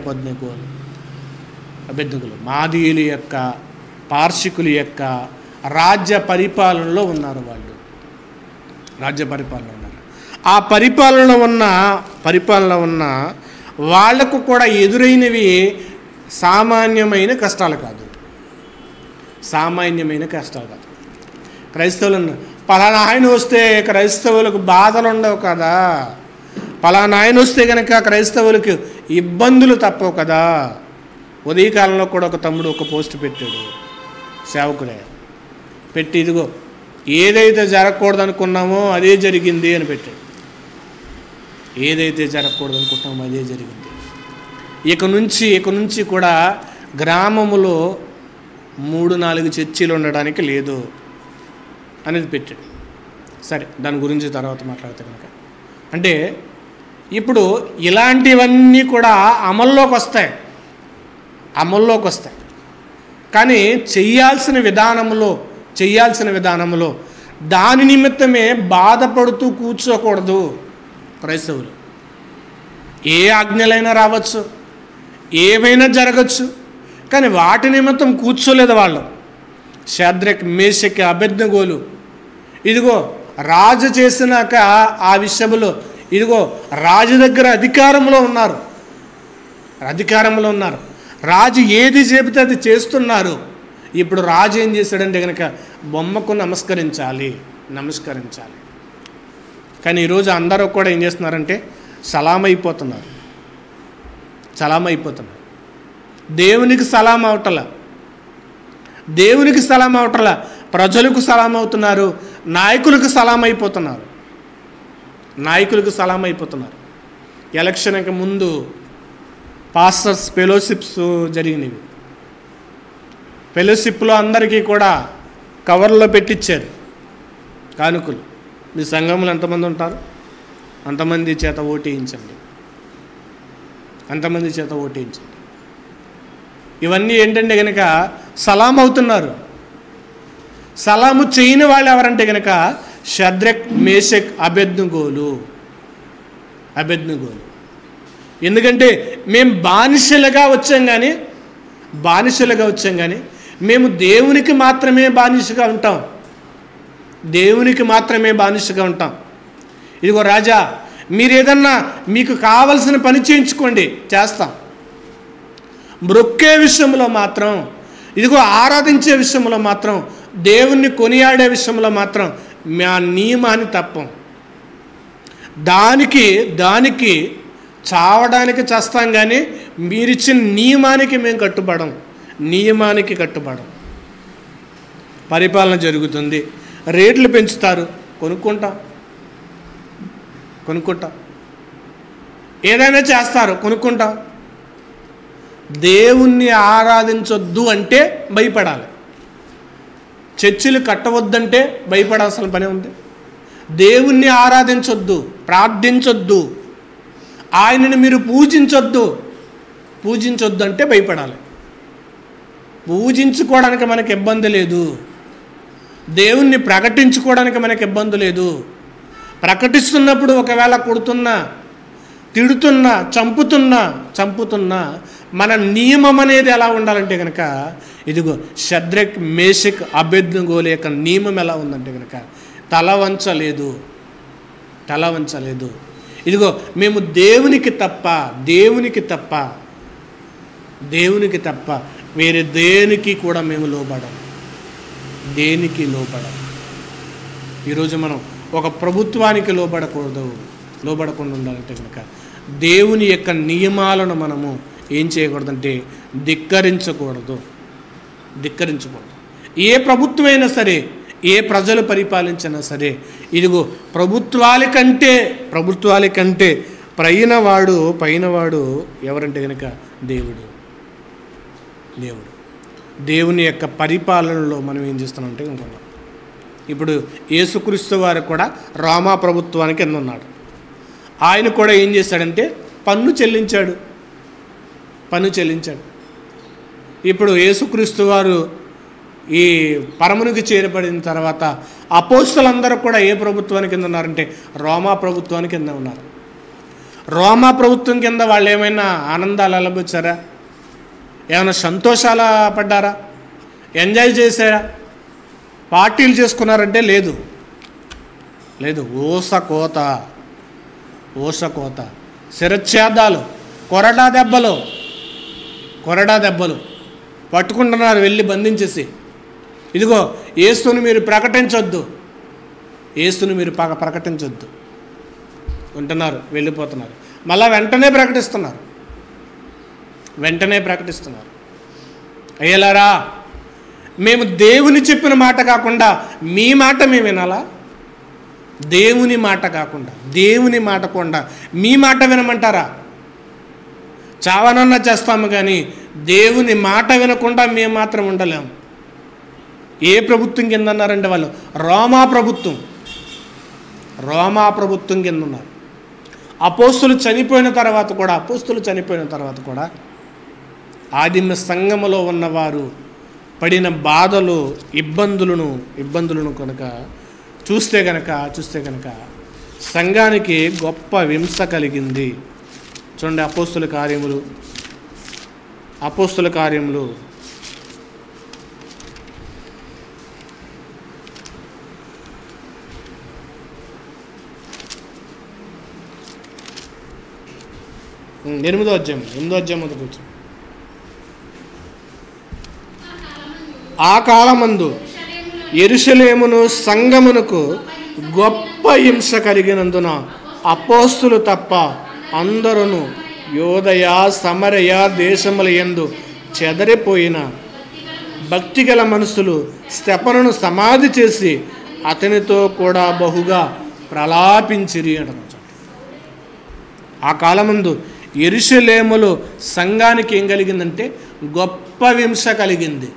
అబేద్నెగోలు మాదీయుల యొక్క, పార్షికుల యొక్క రాజ్య పరిపాలనలో ఉన్నారు. వాళ్ళు రాజ్య పరిపాలన ఉన్నారు. ఆ పరిపాలనలో ఉన్న వాళ్లకు కూడా ఎదురైనవి సామాన్యమైన కష్టాలు కాదు. క్రైస్తవులు పలానా ఆయన వస్తే క్రైస్తవులకు బాధలు ఉండవు కదా, పలానా ఆయన వస్తే కనుక క్రైస్తవులకు ఇబ్బందులు తప్పవు కదా. ఉదయకాలంలో కూడా ఒక తమ్ముడు ఒక పోస్ట్ పెట్టాడు, సేవకుడే పెట్టి, ఇదిగో ఏదైతే జరగకూడదు అనుకున్నామో అదే జరిగింది అని పెట్టాడు. ఏదైతే జరగకూడదు అనుకుంటున్నామో అదే జరిగింది. ఇక నుంచి కూడా గ్రామములో 3-4 చర్చిలు ఉండడానికి లేదు అనేది పెట్టాడు. సరే, దాని గురించి తర్వాత మాట్లాడితే కనుక, అంటే ఇప్పుడు ఇలాంటివన్నీ కూడా అమల్లోకి వస్తాయి. కానీ చేయాల్సిన విధానంలో దాని నిమిత్తమే బాధపడుతూ కూర్చోకూడదు. క్రైస్తవులు ఏ ఆజ్ఞలైనా రావచ్చు, ఏమైనా జరగచ్చు, కానీ వాటి నిమిత్తం కూర్చోలేదు వాళ్ళు. షద్రక్, మేషక్, అబేద్నెగోలు ఇదిగో రాజు చేసినాక ఆ విషయంలో ఇదిగో రాజు దగ్గర అధికారంలో ఉన్నారు. రాజు ఏది చెబితే అది చేస్తున్నారు. ఇప్పుడు రాజు ఏం చేశాడంటే కనుక బొమ్మకు నమస్కరించాలి. కానీ ఈరోజు అందరూ కూడా ఏం చేస్తున్నారంటే సలాం అయిపోతున్నారు. దేవునికి సలాం అవటల, ప్రజలకు సలాం అవుతున్నారు, నాయకులకు సలాం అయిపోతున్నారు. ఎలక్షన్కి ముందు పాస్టర్స్ ఫెలోషిప్స్ జరిగినవి. ఫెలోషిప్లో అందరికీ కూడా కవర్లో పెట్టించారు కానుకలు. మీ సంఘంలో ఎంతమంది ఉంటారు అంతమంది చేత ఓటేయించండి. ఇవన్నీ ఏంటంటే కనుక సలాం అవుతున్నారు. సలాము చేయని వాళ్ళు ఎవరంటే కనుక షద్రక్, మేషక్, అబేద్నెగోలు. ఎందుకంటే మేము బానిసలుగా వచ్చాం కానీ మేము దేవునికి మాత్రమే బానిసగా ఉంటాం. ఇదిగో రాజా, మీరు ఏదన్నా మీకు కావలసిన పని చేయించుకోండి, చేస్తాం. మొక్కే విషయంలో మాత్రం, ఇదిగో ఆరాధించే విషయంలో మాత్రం, దేవుణ్ణి కొనియాడే విషయంలో మాత్రం మా నియమాన్ని తప్పం. దానికి చావడానికి చేస్తాం, కానీ మీరిచ్చిన నియమానికి మేము కట్టుబడం. పరిపాలన జరుగుతుంది, రేట్లు పెంచుతారు, కొనుక్కుంటాం. ఏదైనా చేస్తారు, కొనుక్కుంటాం. దేవుణ్ణి ఆరాధించొద్దు అంటే భయపడాలి. చర్చిలు కట్టవద్దంటే భయపడాల్సిన పని ఉంది. దేవుణ్ణి ఆరాధించొద్దు, ప్రార్థించొద్దు, ఆయనని మీరు పూజించొద్దు అంటే భయపడాలి. పూజించుకోవడానికి మనకు ఇబ్బంది లేదు, దేవుణ్ణి ప్రకటించుకోవడానికి మనకు ఇబ్బంది లేదు. ప్రకటిస్తున్నప్పుడు ఒకవేళ కొడుతున్నా, తిడుతున్నా, చంపుతున్నా మన నియమం అనేది ఎలా ఉండాలంటే కనుక, ఇదిగో షద్రక్, మేషక్, అబేద్నెగోల యొక్క నియమం ఎలా ఉందంటే కనుక తల వంచలేదు. తల వంచలేదు. ఇదిగో మేము దేవునికి తప్ప వేరే దేనికి కూడా మేము లోబడం. దేనికి లోబడం. ఈరోజు మనం ఒక ప్రభుత్వానికి లోబడకుండా ఉండాలంటే కనుక దేవుని యొక్క నియమాలను మనము ఏం చేయకూడదంటే ధిక్కరించకూడదు. ఏ ప్రభుత్వమైనా సరే, ఏ ప్రజలు పరిపాలించినా సరే, ఇదిగో ప్రభుత్వాల కంటే పైనవాడు ఎవరంటే కనుక దేవుని యొక్క పరిపాలనలో మనం ఏం చేస్తున్నామంటే ఉంటున్నాం. ఇప్పుడు యేసుక్రీస్తు వారు కూడా రోమా ప్రభుత్వానికి కింద ఉన్నాడు. ఆయన కూడా ఏం చేశాడంటే పన్ను చెల్లించాడు. ఇప్పుడు యేసుక్రీస్తు వారు ఈ పరమునికి చేరబడిన తర్వాత అపోస్తలులందరూ కూడా ఏ ప్రభుత్వానికి కింద ఉన్నారంటే రోమా ప్రభుత్వానికి కింద ఉన్నారు. రోమా ప్రభుత్వం కింద వాళ్ళు ఏమైనా ఆనందాలు అనుభవించారా? ఏమైనా సంతోషాలు పడ్డారా? ఎంజాయ్ చేశారా? పార్టీలు చేసుకున్నారంటే లేదు. ఓసకోత, శిరచ్ఛేదాలు, కొరడా దెబ్బలు పట్టుకుంటున్నారు వెళ్ళి బంధించేసి. ఇదిగో యేసుని మీరు ప్రకటించొద్దు ఉంటున్నారు, వెళ్ళిపోతున్నారు. మళ్ళా వెంటనే ప్రకటిస్తున్నారు. అయ్యలారా, మేము దేవుని చెప్పిన మాట కాకుండా మీ మాట మేము వినాలా? దేవుని మాట కాకుండా మీ మాట వినమంటారా? చావనన్నా చేస్తాము కానీ దేవుని మాట వినకుండా మేము మాత్రం ఉండలేము. ఏ ప్రభుత్వం కింద అన్నారంటే వాళ్ళు రోమా ప్రభుత్వం కింద ఉన్నారు. అపోస్తులు చనిపోయిన తర్వాత కూడా ఆదిమ సంఘములో ఉన్నవారు పడిన బాధలు, ఇబ్బందులను కనుక చూస్తే కనుక సంఘానికి గొప్ప హింస కలిగింది. చూడండి, అపోస్తుల కార్యములు 8వ అధ్యాయం మొదటి వచ్చి. ఆ కాలమందు యెరూషలేమును సంఘమునకు గొప్ప హింస కలిగినందున అపోస్తులు తప్ప అందరూ యోదయ సమరయ దేశముల యందు చెదరిపోయిన భక్తిగల మనుషులు స్తెఫనును సమాధి చేసి అతనితో కూడా బహుగా ప్రలాపించిరి అంటున్నారు. ఆ కాలమందు యెరూషలేములో సంఘానికి ఏం కలిగిందంటే గొప్ప హింస కలిగింది.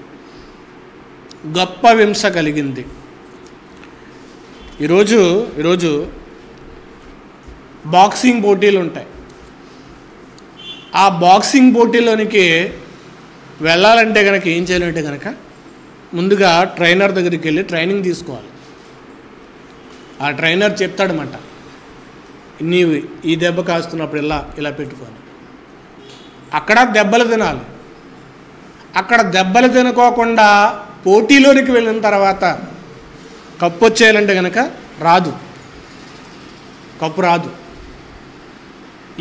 ఈరోజు బాక్సింగ్ పోటీలు ఉంటాయి. ఆ బాక్సింగ్ పోటీలోనికి వెళ్ళాలంటే కనుక ఏం చేయాలంటే కనుక ముందుగా ట్రైనర్ దగ్గరికి వెళ్ళి ట్రైనింగ్ తీసుకోవాలి. ఆ ట్రైనర్ చెప్తాడనమాట, నీవు ఈ దెబ్బ కాస్తున్నప్పుడు ఇలా పెట్టుకోవాలి. అక్కడ దెబ్బలు తినాలి. అక్కడ దెబ్బలు తినుకోకుండా పోటీలోనికి వెళ్ళిన తర్వాత కప్పు వచ్చేయాలంటే కనుక కప్పు రాదు.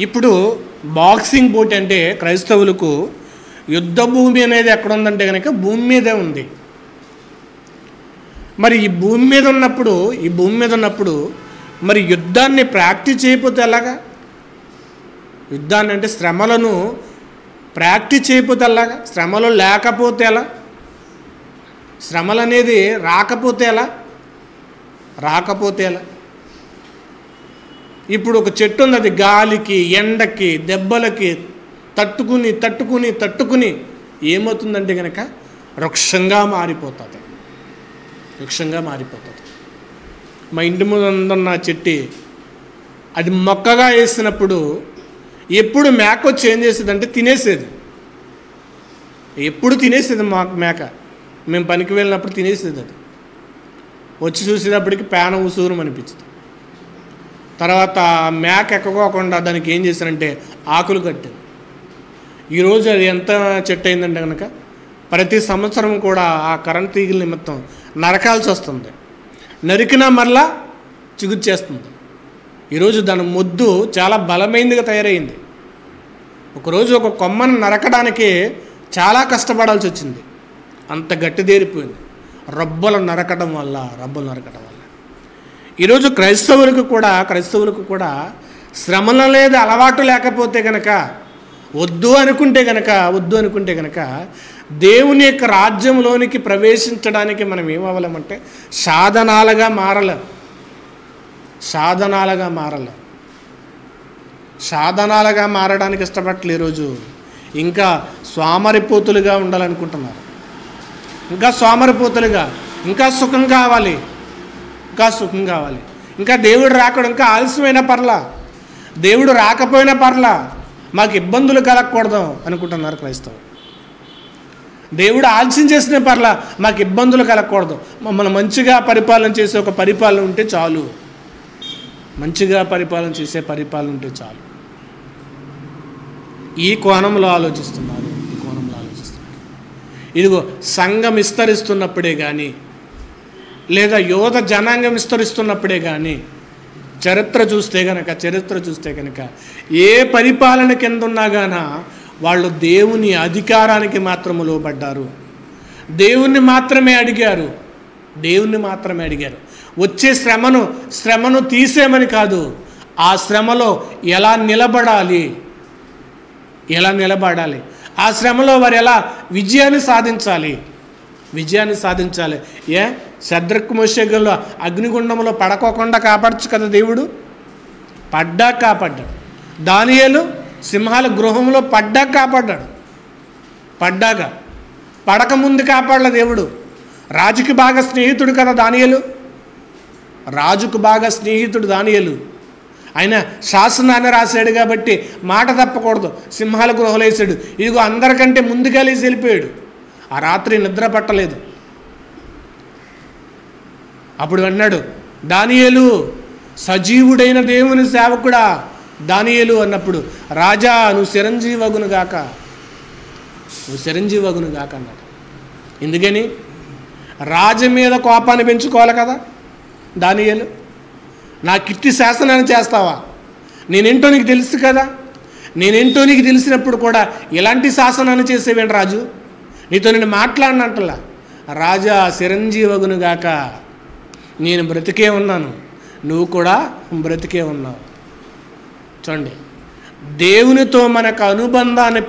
ఇప్పుడు బాక్సింగ్ పోటీ అంటే క్రైస్తవులకు యుద్ధ భూమి అనేది ఎక్కడ ఉందంటే కనుక భూమి మీదే ఉంది. మరి ఈ భూమి మీద ఉన్నప్పుడు మరి యుద్ధాన్ని ప్రాక్టీస్ చేయకపోతే ఎలాగా? యుద్ధాన్ని అంటే శ్రమలను ప్రాక్టీస్ చేయకపోతే ఎలాగా? శ్రమలు లేకపోతే ఎలా? శ్రమలు అనేది రాకపోతే ఎలా? ఇప్పుడు ఒక చెట్టు ఉంది, అది గాలికి, ఎండకి, దెబ్బలకి తట్టుకుని ఏమవుతుందంటే కనుక వృక్షంగా మారిపోతుంది. మా ఇంటి ముందున్న చెట్టు అది మొక్కగా వేసినప్పుడు ఎప్పుడు మేక వచ్చి ఏం చేసేదంటే తినేసేది. మేక మేము పనికి వెళ్ళినప్పుడు తినేసేది. అది వచ్చి చూసేటప్పటికి పేన ఉసూరం అనిపించింది. తర్వాత మేక ఎక్కకోకుండా దానికి ఏం చేశారంటే ఆకులు కట్టారు. ఈరోజు అది ఎంత చెట్టు అయిందంటే కనుక ప్రతి సంవత్సరం కూడా ఆ కరెంట్ తీగల నిమిత్తం నరకాల్సి వస్తుంది. నరికినా మరలా చిగురు చేస్తుంది. ఈరోజు దాని మొద్దు చాలా బలమైనదిగా తయారైంది. ఒకరోజు ఒక కొమ్మను నరకడానికి చాలా కష్టపడాల్సి వచ్చింది, అంత గట్టిదేరిపోయింది రబ్బలు నరకడం వల్ల. ఈరోజు క్రైస్తవులకు కూడా శ్రమల లేదు అలవాటు లేకపోతే కనుక, వద్దు అనుకుంటే కనుక దేవుని యొక్క రాజ్యంలోనికి ప్రవేశించడానికి మనం ఏమవ్వలేమంటే సాధనాలుగా మారడానికి ఇష్టపడట్లేదు. ఈరోజు ఇంకా సోమరిపోతులుగా ఉండాలనుకుంటున్నారు, ఇంకా సుఖం కావాలి, ఇంకా దేవుడు రాకడం ఇంకా ఆలస్యమైనా పర్లా, దేవుడు రాకపోయినా పర్లా, మాకు ఇబ్బందులు కలగకూడదు అనుకుంటున్నారు క్రైస్తవులు. దేవుడు ఆలస్యం చేసిన పర్లా, మాకు ఇబ్బందులు కలగకూడదు, మమ్మల్ని మంచిగా పరిపాలన చేసే ఒక పరిపాలన ఉంటే చాలు, ఈ కోణంలో ఆలోచిస్తున్నారు. ఇదిగో సంఘం విస్తరిస్తున్నప్పుడే కానీ, లేదా యువత జనాంగం విస్తరిస్తున్నప్పుడే కానీ చరిత్ర చూస్తే కనుక ఏ పరిపాలన కింద ఉన్నా గాన వాళ్ళు దేవుని అధికారానికి మాత్రము లోబడ్డారు, దేవుణ్ణి మాత్రమే అడిగారు. వచ్చే శ్రమను తీసేమని కాదు, ఆ శ్రమలో ఎలా నిలబడాలి, ఆ శ్రమలో వారు ఎలా విజయాన్ని సాధించాలి. శద్రకు మోషేగుల్లో అగ్నిగుండంలో పడకోకుండా కాపాడచ్చు కదా దేవుడు, కాపాడ్డాడు. దానియేలు సింహాల గృహంలో కాపాడ్డాడు, పడకముందు కాపాడలే దేవుడు. రాజుకి బాగా స్నేహితుడు కదా దానియేలు, ఆయన శాసనాన్ని రాశాడు కాబట్టి మాట తప్పకూడదు, సింహాల గృహలో వేసాడు. ఇదిగో అందరికంటే ముందుకెళ్ళేసి వెళ్ళిపోయాడు. ఆ రాత్రి నిద్ర పట్టలేదు. అప్పుడు అన్నాడు, దానియేలు సజీవుడైన దేవుని సేవకుడా దానియేలు అన్నప్పుడు, రాజా నువ్వు చిరంజీవగును గాక అన్నాడు. ఎందుకని? రాజు మీద కోపాన్ని పెంచుకోవాలి కదా దానియేలు. నా కిట్టి శాసనాన్ని చేస్తావా? నేనేంటో నీకు తెలుసు కదా. నేనేంటో నీకు తెలిసినప్పుడు కూడా ఎలాంటి శాసనాన్ని చేసేవేంటి రాజు? నీతో నేను మాట్లాడినట్లా. రాజా చిరంజీవగును గాక, నేను బ్రతికే ఉన్నాను, నువ్వు కూడా బ్రతికే ఉన్నావు. చూడండి, దేవునితో మనకు అనుబంధాన్ని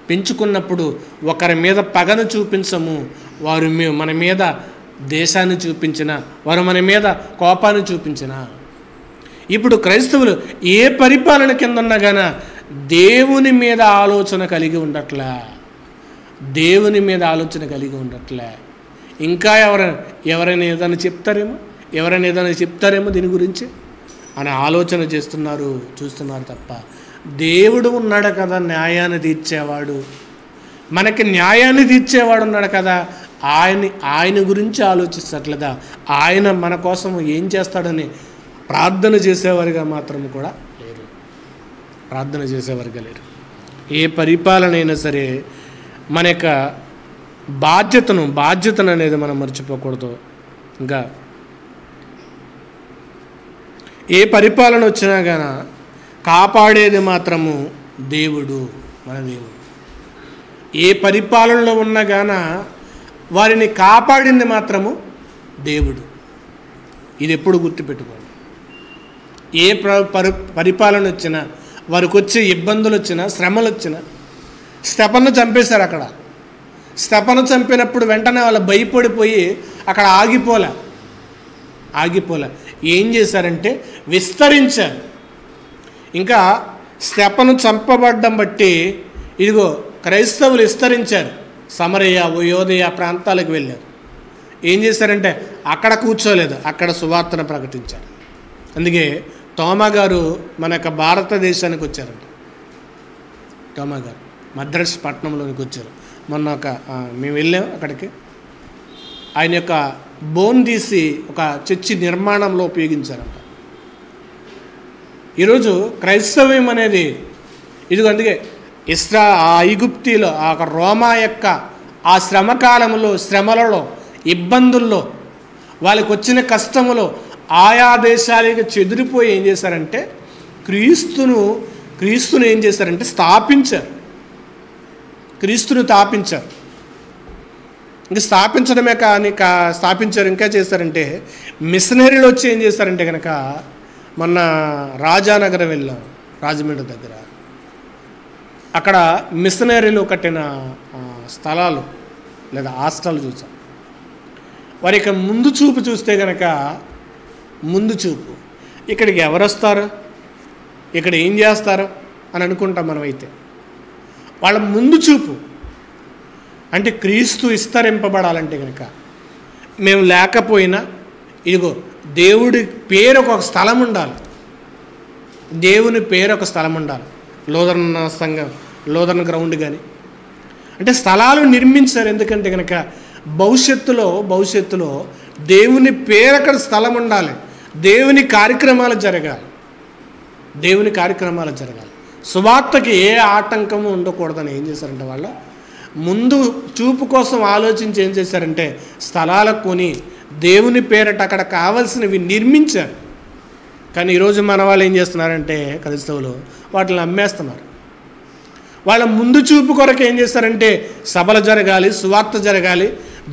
పెంచుకున్నప్పుడు ఒకరి మీద పగను చూపించము. వారు మన మీద దేశాన్ని చూపించిన, వారు మన మీద కోపాన్ని చూపించిన. ఇప్పుడు క్రైస్తవులు ఏ పరిపాలన కింద ఉన్నా గాన దేవుని మీద ఆలోచన కలిగి ఉండట్లే. ఇంకా ఎవరైనా ఏదైనా చెప్తారేమో దీని గురించి అని ఆలోచన చూస్తున్నారు తప్ప, దేవుడు ఉన్నాడు కదా న్యాయాన్ని తీర్చేవాడు, మనకి న్యాయాన్ని తీర్చేవాడు ఉన్నాడు కదా, ఆయన గురించి ఆలోచిస్తట్లేదా? ఆయన మన కోసం ఏం చేస్తాడని ప్రార్థన చేసేవారుగా మాత్రం కూడా లేరు. ఏ పరిపాలన అయినా సరే మన యొక్క బాధ్యతను అనేది మనం మర్చిపోకూడదు. ఇంకా ఏ పరిపాలన వచ్చినా గాన కాపాడేది మాత్రము దేవుడు, మన దేవుడు. ఏ పరిపాలనలో ఉన్నా గాన వారిని కాపాడింది మాత్రము దేవుడు. ఇది ఎప్పుడు గుర్తుపెట్టుకోండి. ఏ పరిపాలన వచ్చినా, వారికి వచ్చే ఇబ్బందులు వచ్చినా, శ్రమలు వచ్చినా, స్తెఫనును చంపేశారు. అక్కడ స్తెఫను చంపినప్పుడు వెంటనే వాళ్ళు భయపడిపోయి అక్కడ ఆగిపోలే. ఏం చేశారంటే విస్తరించారు. ఇంకా స్తెఫను చంపబడ్డం బట్టి ఇదిగో క్రైస్తవులు విస్తరించారు. సమరయ, యోదయ ప్రాంతాలకు వెళ్ళారు. ఏం చేశారంటే అక్కడ కూర్చోలేదు, అక్కడ సువార్తను ప్రకటించారు. అందుకే తోమా గారు మన యొక్క భారతదేశానికి వచ్చారంట. తోమా గారు మద్రాస్ పట్టణంలోనికి వచ్చారు. మొన్న మేము వెళ్ళాం అక్కడికి. ఆయన యొక్క బోన్ తీసి ఒక చర్చి నిర్మాణంలో ఉపయోగించారంట. ఈరోజు క్రైస్తవ్యం అనేది ఇదిగో అందుకే ఐగుప్తిలో ఆ రోమా యొక్క ఆ శ్రమకాలంలో, శ్రమలలో, ఇబ్బందుల్లో, వాళ్ళకి వచ్చిన కష్టములో ఆయా దేశాలకు చెదిరిపోయి ఏం చేశారంటే క్రీస్తును ఏం చేశారంటే స్థాపించారు. క్రీస్తును స్థాపించారు. ఇంకా స్థాపించడమే కానీ స్థాపించారు. ఇంకా చేశారంటే మిషనరీలు వచ్చి ఏం చేశారంటే కనుక మొన్న రాజానగరం వెళ్ళాం, రాజమండ్రి దగ్గర. అక్కడ మిషనరీలు కట్టిన స్థలాలు లేదా హాస్టల్ చూసాం. వారి యొక్క ముందు చూపు చూస్తే కనుక ముందు చూపు ఇక్కడికి ఎవరు వస్తారు, ఇక్కడ ఏం చేస్తారు అని అనుకుంటాం మనమైతే. వాళ్ళ ముందు చూపు అంటే క్రీస్తు విస్తరింపబడాలంటే కనుక మేము లేకపోయినా ఇదిగో దేవుడి పేరు ఒక స్థలం ఉండాలి, దేవుని పేరు ఒక స్థలం ఉండాలి. లోదరణ సంఘం, లోదరణ గ్రౌండ్ కానీ అంటే స్థలాలు నిర్మించారు. ఎందుకంటే కనుక భవిష్యత్తులో దేవుని పేరు అక్కడ స్థలం ఉండాలి, దేవుని కార్యక్రమాలు జరగాలి, దేవుని కార్యక్రమాలు జరగాలి. సువార్తకి ఏ ఆటంకము ఉండకూడదని ఏం చేశారంటే వాళ్ళు ముందు చూపు కోసం ఆలోచించి ఏం చేశారంటే స్థలాలకు కొని దేవుని పేరట అక్కడ కావాల్సినవి నిర్మించారు. కానీ ఈరోజు మన వాళ్ళు ఏం చేస్తున్నారంటే క్రైస్తవులు వాటిని అమ్మేస్తున్నారు. వాళ్ళ ముందు చూపు కొరకు ఏం చేస్తారంటే సభలు జరగాలి, సువార్త జరగాలి,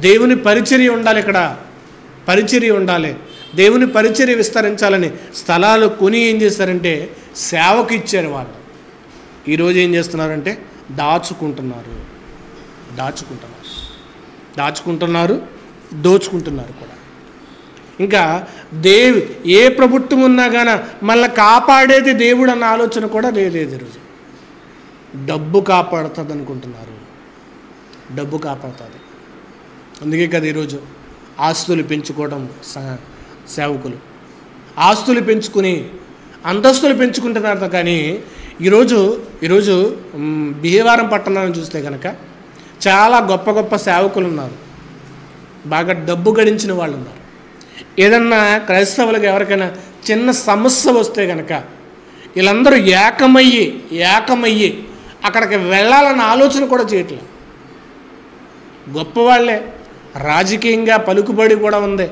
దేవుని పరిచర్య ఉండాలి, ఇక్కడ పరిచర్య ఉండాలి, దేవుని పరిచర్య విస్తరించాలని స్థలాలు కొని ఏం చేస్తారంటే సేవకు ఇచ్చారు. వాళ్ళు ఈరోజు ఏం చేస్తున్నారంటే దోచుకుంటున్నారు కూడా. ఇంకా ఏ ప్రభుత్వం ఉన్నా కానీ మళ్ళీ కాపాడేది దేవుడు అన్న ఆలోచన కూడా లేదు. ఈరోజు డబ్బు కాపాడుతుంది అనుకుంటున్నారు, డబ్బు కాపాడుతుంది. అందుకే కదా ఈరోజు ఆస్తులు పెంచుకోవడం సేవకులు, ఆస్తులు పెంచుకుని అంతస్తులు పెంచుకుంటున్నారు. కానీ ఈరోజు బిహేవారం పట్టణాన్ని చూస్తే కనుక చాలా గొప్ప గొప్ప సేవకులు ఉన్నారు, బాగా డబ్బు గడించిన వాళ్ళు ఉన్నారు. ఏదన్నా క్రైస్తవులకు ఎవరికైనా చిన్న సమస్య వస్తే కనుక వీళ్ళందరూ ఏకమయ్యి అక్కడికి వెళ్ళాలన్న ఆలోచన కూడా చేయట్లేదు. గొప్పవాళ్లే, రాజకీయంగా పలుకుబడి కూడా ఉంది.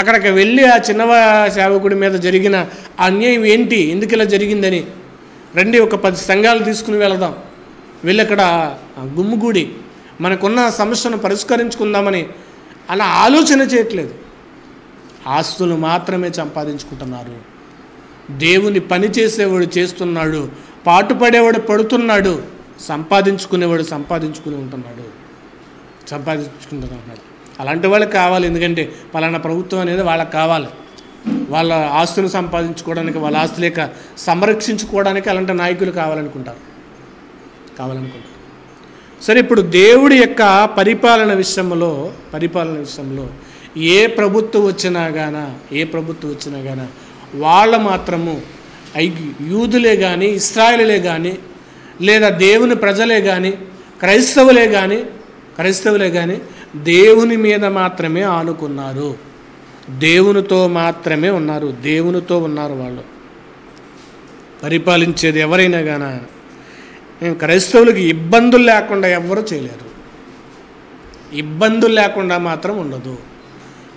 అక్కడికి వెళ్ళి ఆ చిన్న సేవకుడి మీద జరిగిన అన్యాయం ఏంటి, ఎందుకు ఇలా జరిగిందని రండి ఒక 10 సంఘాలు తీసుకుని వెళదాం, వెళ్ళి అక్కడ గుమ్ముగూడి మనకున్న సమస్యను పరిష్కరించుకుందామని అలా ఆలోచన చేయట్లేదు. ఆస్తులు మాత్రమే సంపాదించుకుంటున్నారు. దేవుని పని చేసేవాడు చేస్తున్నాడు, పాటుపడేవాడు పడుతున్నాడు, సంపాదించుకునేవాడు సంపాదించుకుంటున్నాడు. అలాంటి వాళ్ళకి కావాలి. ఎందుకంటే పలానా ప్రభుత్వం అనేది వాళ్ళకి కావాలి, వాళ్ళ ఆస్తులు సంపాదించుకోవడానికి, వాళ్ళ ఆస్తులు లేక సంరక్షించుకోవడానికి అలాంటి నాయకులు కావాలనుకుంటారు. సరే, ఇప్పుడు దేవుడి యొక్క పరిపాలన విషయంలో ఏ ప్రభుత్వం వచ్చినా గాన వాళ్ళ మాత్రము యూదులే కానీ, ఇశ్రాయేలులే కానీ, లేదా దేవుని ప్రజలే కానీ, క్రైస్తవులే కానీ దేవుని మీద మాత్రమే ఆనుకున్నారు, దేవునితో మాత్రమే ఉన్నారు, దేవునితో ఉన్నారు. వాళ్ళు పరిపాలించేది ఎవరైనా కానీ క్రైస్తవులకు ఇబ్బందులు లేకుండా ఎవ్వరూ చేయలేరు. ఇబ్బందులు లేకుండా మాత్రం ఉండదు.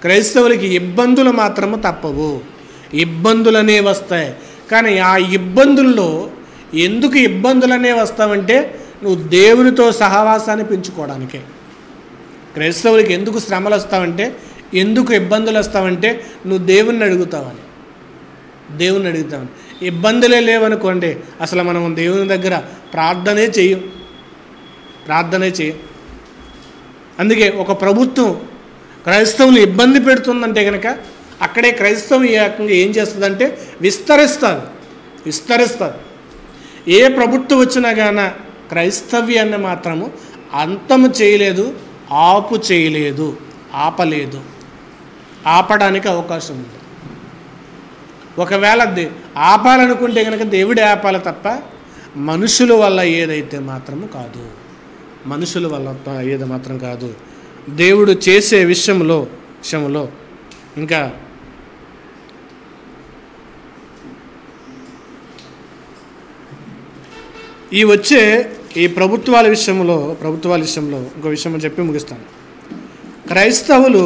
క్రైస్తవులకి ఇబ్బందులు మాత్రము తప్పవు, ఇబ్బందులనే వస్తాయి. కానీ ఆ ఇబ్బందుల్లో ఎందుకు ఇబ్బందులనే వస్తావంటే నువ్వు దేవునితో సహవాసాన్ని పెంచుకోవడానికే. క్రైస్తవులకి ఎందుకు శ్రమలు వస్తావంటే, ఎందుకు ఇబ్బందులు వస్తావంటే నువ్వు దేవుణ్ణి అడుగుతావని. ఇబ్బందులే లేవనుకోండి అసలు మనం దేవుని దగ్గర ప్రార్థనే చేయం. అందుకే ఒక ప్రభుత్వం క్రైస్తవులు ఇబ్బంది పెడుతుందంటే కనుక అక్కడే క్రైస్తవం ఏం చేస్తుందంటే విస్తరిస్తుంది. ఏ ప్రభుత్వం వచ్చినా కానీ క్రైస్తవ్యాన్ని మాత్రము అంతము చేయలేదు, ఆపలేదు. ఆపడానికి అవకాశం ఉంది. ఒకవేళ ఆపాలనుకుంటే కనుక దేవుడే ఆపాలి తప్ప మనుషుల వల్ల ఏదైతే మాత్రము కాదు, దేవుడు చేసే విషయంలో ఇంకా ఈ ప్రభుత్వాల విషయంలో ఇంకో విషయం చెప్పి ముగిస్తాను. క్రైస్తవులు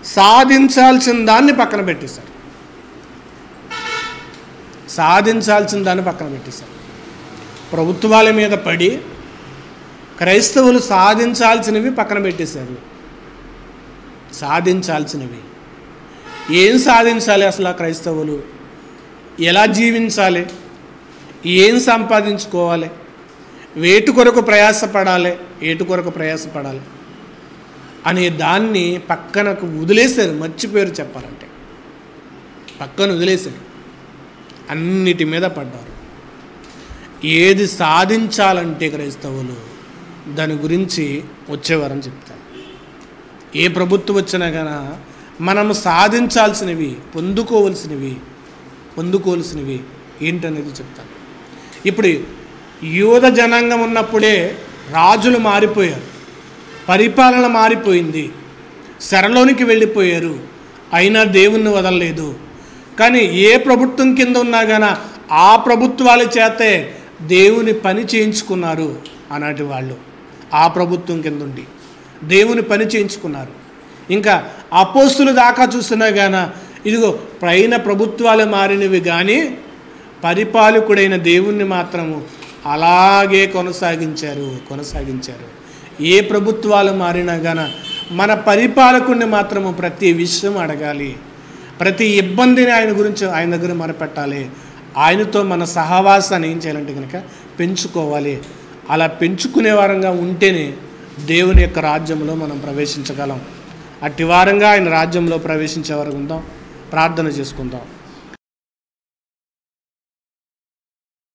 సాధించాల్సిన దాన్ని పక్కన పెట్టేశారు. సాధించాల్సిన దాన్ని పక్కన పెట్టేశారు. ప్రభుత్వాల మీద పడి క్రైస్తవులు సాధించాల్సినవి పక్కన పెట్టేశారు. సాధించాల్సినవి ఏం సాధించాలి? అసలు ఆ క్రైస్తవులు ఎలా జీవించాలి? ఏం సంపాదించుకోవాలి? వేటి కొరకు ప్రయాసపడాలి? ఏటి కొరకు ప్రయాసపడాలి అనే దాన్ని పక్కనకు వదిలేశారు. మర్చిపోయారు చెప్పాలంటే. పక్కన వదిలేశారు. అన్నిటి మీద పడ్డారు. ఏది సాధించాలంటే క్రైస్తవులు దాని గురించి వచ్చేవారని చెప్తారు. ఏ ప్రభుత్వం వచ్చినా కానీ మనం సాధించాల్సినవి, పొందుకోవలసినవి ఏంటనేది చెప్తాను. ఇప్పుడు యూద జనాంగం ఉన్నప్పుడే రాజులు మారిపోయారు, పరిపాలన మారిపోయింది, శరలోనికి వెళ్ళిపోయారు. అయినా దేవుణ్ణి వదలలేదు. కానీ ఏ ప్రభుత్వం కింద ఉన్నా కానీ ఆ ప్రభుత్వాల చేతే దేవుని పని చేయించుకున్నారు. ఆనాటి వాళ్ళు ఆ ప్రభుత్వం కింద ఉండి దేవుని పని చేయించుకున్నారు. ఇంకా అపోస్తుల దాకా చూసినా గాన ఇదిగో పైన ప్రభుత్వాలు మారినవి కానీ పరిపాలకుడైన దేవుణ్ణి మాత్రము అలాగే కొనసాగించారు. ఏ ప్రభుత్వాలు మారినా గాన మన పరిపాలకుడిని మాత్రము ప్రతి విషయం అడగాలి, ప్రతి ఇబ్బందిని ఆయన దగ్గర మొరపెట్టాలి. ఆయనతో మన సహవాసాన్ని ఏం చేయాలంటే కనుక పెంచుకోవాలి. అలా పెంచుకునే వారంగా ఉంటేనే దేవుని యొక్క రాజ్యంలో మనం ప్రవేశించగలం. అట్టి వారంగా ఆయన రాజ్యంలో ప్రవేశించే వరకు ఉందాం. ప్రార్థన చేసుకుందాం.